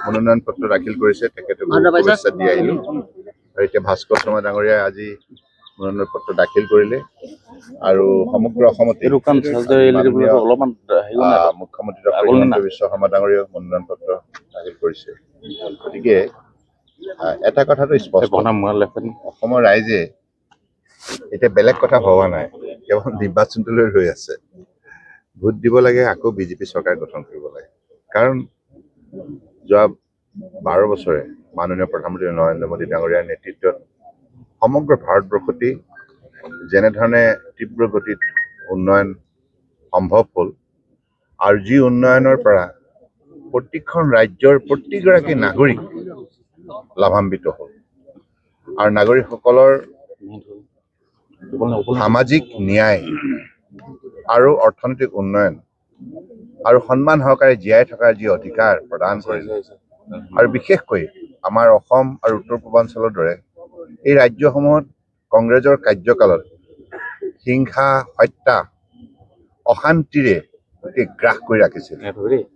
মনোনয়ন পত্ৰ দাখিল কৰিছে তেখেতক শুভেচ্ছা দি আহিলোঁ আৰু এতিয়া ভাস্কৰ শৰ্মা ডাঙৰীয়াই আজি মনোনয়ন পত্ৰ দাখিল কৰিলে আৰু সমগ্ৰ অসমতে মুখ্যমন্ত্ৰী ডক্টৰ হিমন্ত বিশ্ব শৰ্মা ডাঙৰীয়াই মনোনয়ন পত্ৰ দাখিল কৰিছে। গতিকে এটা কথাটো স্পষ্ট, অসমৰ ৰাইজে এতিয়া বেলেগ কথা ভবা নাই, কেৱল নিৰ্বাচনটোলৈ ৰৈ আছে। ভোট দিব লাগে, আকৌ বিজেপি চৰকাৰ গঠন কৰিব লাগে। কাৰণ যোৱা 12 বছৰে মাননীয় প্ৰধানমন্ত্ৰী নৰেন্দ্ৰ মোদী ডাঙৰীয়াৰ নেতৃত্বত সমগ্ৰ ভাৰতবৰ্ষতেই যেনেধৰণে তীব্ৰ গতিত উন্নয়ন সম্ভৱ হ'ল আৰু যি উন্নয়নৰ পৰা প্ৰতিখন ৰাজ্যৰ প্ৰতিগৰাকী নাগৰিক লাভান্বিত হ'ল আৰু নাগৰিকসকলৰ সামাজিক ন্যায় আৰু অৰ্থনৈতিক উন্নয়ন আৰু সন্মান সহকাৰে জীয়াই থকাৰ যি অধিকাৰ প্ৰদান কৰিছে আৰু বিশেষকৈ আমাৰ অসম আৰু উত্তৰ পূৰ্বাঞ্চলৰ দৰে এই ৰাজ্যসমূহত কংগ্ৰেছৰ কাৰ্যকালত হিংসা হত্যা অশান্তিৰে গ্ৰাস কৰি ৰাখিছিল।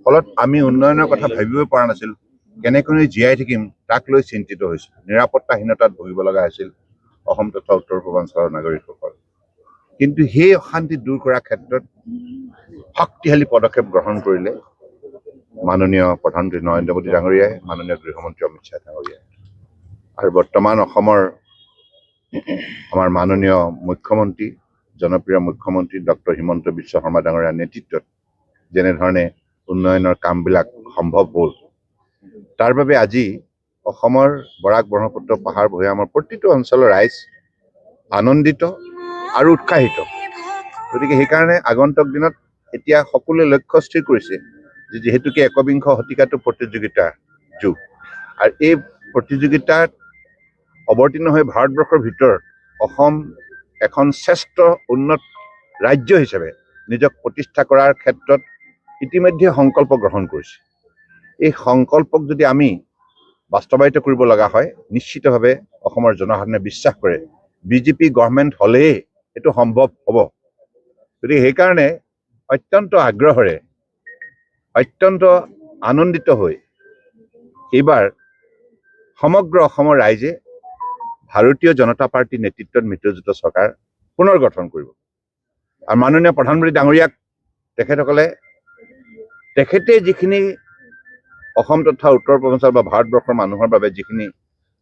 ফলত আমি উন্নয়নৰ কথা ভাবিবই পৰা নাছিলোঁ, কেনেকৈ জীয়াই থাকিম তাক লৈ চিন্তিত হৈছিল। নিৰাপত্তাহীনতাত ভুগিব লগা হৈছিল অসম তথা উত্তৰ পূৰ্বাঞ্চলৰ নাগৰিকসকল। কিন্তু সেই অশান্তি দূৰ কৰাৰ ক্ষেত্ৰত শক্তিশালী পদক্ষেপ গ্ৰহণ কৰিলে মাননীয় প্ৰধানমন্ত্ৰী নৰেন্দ্ৰ মোদী ডাঙৰীয়াই, মাননীয় গৃহমন্ত্ৰী অমিত শ্বাহ ডাঙৰীয়াই। আৰু বৰ্তমান আমাৰ মাননীয় মুখ্যমন্ত্ৰী, জনপ্ৰিয় মুখ্যমন্ত্ৰী ডক্টৰ হিমন্ত বিশ্ব শৰ্মা ডাঙৰীয়াৰ নেতৃত্বত যেনেধৰণে উন্নয়নৰ কামবিলাক সম্ভৱ হ'ল, তাৰ বাবে আজি অসমৰ বৰাক ব্ৰহ্মপুত্ৰ পাহাৰ ভৈয়ামৰ প্ৰতিটো অঞ্চলৰ ৰাইজ আনন্দিত আৰু উৎসাহিত। গতিকে সেইকাৰণে আগন্তুক দিনত এতিয়া সকলোৱে লক্ষ্য স্থিৰ কৰিছে যে যিহেতুকে একবিংশ শতিকাটো প্ৰতিযোগিতাৰ যুগ আৰু এই প্ৰতিযোগিতাত অৱতীৰ্ণ হৈ ভাৰতবৰ্ষৰ ভিতৰত অসম এখন শ্ৰেষ্ঠ উন্নত ৰাজ্য হিচাপে নিজক প্ৰতিষ্ঠা কৰাৰ ক্ষেত্ৰত ইতিমধ্যে সংকল্প গ্ৰহণ কৰিছে। এই সংকল্পক যদি আমি বাস্তৱায়িত কৰিব লগা হয়, নিশ্চিতভাৱে অসমৰ জনসাধাৰণে বিশ্বাস কৰে বিজেপি গভৰ্ণমেণ্ট হ'লেই এইটো সম্ভৱ হ'ব। গতিকে সেইকাৰণে অত্যন্ত আগ্ৰহেৰে, অত্যন্ত আনন্দিত হৈ এইবাৰ সমগ্ৰ অসমৰ ৰাইজে ভাৰতীয় জনতা পাৰ্টীৰ নেতৃত্বত মিত্ৰজোঁটৰ চৰকাৰ পুনৰ গঠন কৰিব। আৰু মাননীয় প্ৰধানমন্ত্ৰী ডাঙৰীয়াক তেখেতে যিখিনি অসম তথা উত্তৰ পূৰ্বাঞ্চল বা ভাৰতবৰ্ষৰ মানুহৰ বাবে যিখিনি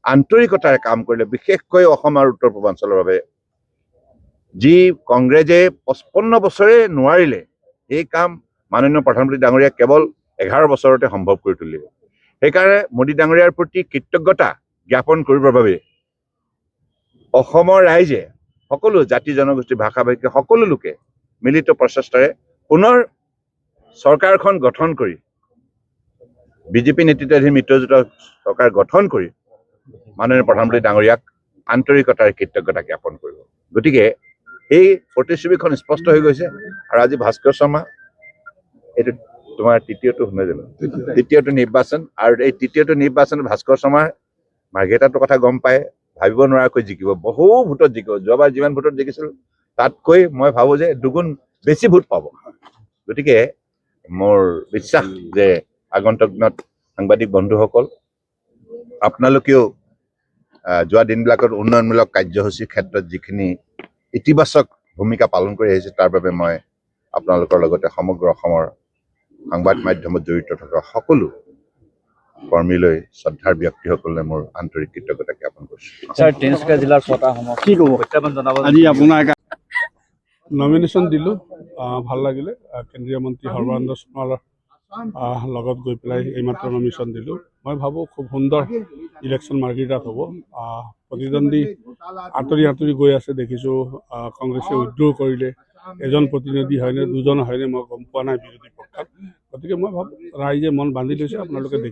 আন্তৰিকতাৰে কাম কৰিলে, বিশেষকৈ অসম আৰু উত্তৰ পূৰ্বাঞ্চলৰ বাবে যি কংগ্ৰেছে 55 বছৰে নোৱাৰিলে, সেই কাম মাননীয় প্ৰধানমন্ত্ৰী ডাঙৰীয়াই কেৱল 11 বছৰতে সম্ভৱ কৰি তুলিলে। সেইকাৰণে মোদী ডাঙৰীয়াৰ প্ৰতি কৃতজ্ঞতা জ্ঞাপন কৰিবৰ বাবে অসমৰ ৰাইজে, সকলো জাতি জনগোষ্ঠী ভাষা ভাষী সকলো লোকে মিলিত প্ৰচেষ্টাৰে পুনৰ চৰকাৰখন গঠন কৰি বিজেপি নেতৃত্বাধীন মিত্ৰজোঁটৰ চৰকাৰ গঠন কৰি মাননীয় প্ৰধানমন্ত্ৰী ডাঙৰীয়াক আন্তৰিকতাৰে কৃতজ্ঞতা জ্ঞাপন কৰিব। গতিকে এই প্ৰতিচ্ছবিখন স্পষ্ট হৈ গৈছে। আৰু আজি ভাস্কৰ শৰ্মা, এইটো তোমাৰ তৃতীয়টো নহয় জানো, তৃতীয়টো নিৰ্বাচন, আৰু এই তৃতীয়টো নিৰ্বাচনত ভাস্কৰ শৰ্মাৰ মাৰ্ঘেৰিটাটোৰ কথা গম পায়, ভাবিব নোৱাৰাকৈ জিকিব, বহু ভোটত জিকিব। যোৱাবাৰ যিমান ভোটত জিকিছিল তাতকৈ মই ভাবোঁ যে দুগুণ বেছি ভোট পাব। গতিকে মোৰ বিশ্বাস যে আগন্তুক দিনত সাংবাদিক বন্ধুসকল, আপোনালোকেও যোৱা দিনবিলাকত উন্নয়নমূলক কাৰ্যসূচীৰ ক্ষেত্ৰত যিখিনি ইতিবাচক ভূমিকা পালন কৰি আহিছে, তাৰ বাবে মই আপোনালোকৰ লগতে সমগ্ৰ অসমৰ সংবাদ মাধ্যমত জড়িত থকা সকলো কৰ্মীলৈ, শ্ৰদ্ধাৰ ব্যক্তিসকললৈ মোৰ আন্তৰিক কৃতজ্ঞতা জ্ঞাপন কৰিছোঁ। তিনিচুকীয়া জিলাৰ 6টা সমষ্টি কি ক'ব প্ৰত্যাহ্বান জনাব। আজি আপোনাৰ নমিনেশ্যন দিলোঁ, ভাল লাগিলে। কেন্দ্ৰীয় মন্ত্ৰী সৰ্বানন্দ সোণোৱালৰ লগত গৈ পেলাই এইমাত্ৰ নমিনেশ্যন দিলোঁ। মই ভাবোঁ খুব সুন্দৰ ইলেকশ্যন মাৰ্ঘেৰিটাত হ'ব। প্ৰতিদ্বন্দ্বী আঁতৰি গৈ আছে দেখিছোঁ। কংগ্ৰেছে উইথড্ৰ কৰিলে, এজন প্ৰতিনিধি হয়নে দুজন হয়নে মই গম পোৱা নাই বিৰোধী পক্ষত। গতিকে মই ভাবোঁ ৰাইজে মন বান্ধি লৈছে, আপোনালোকে দেখি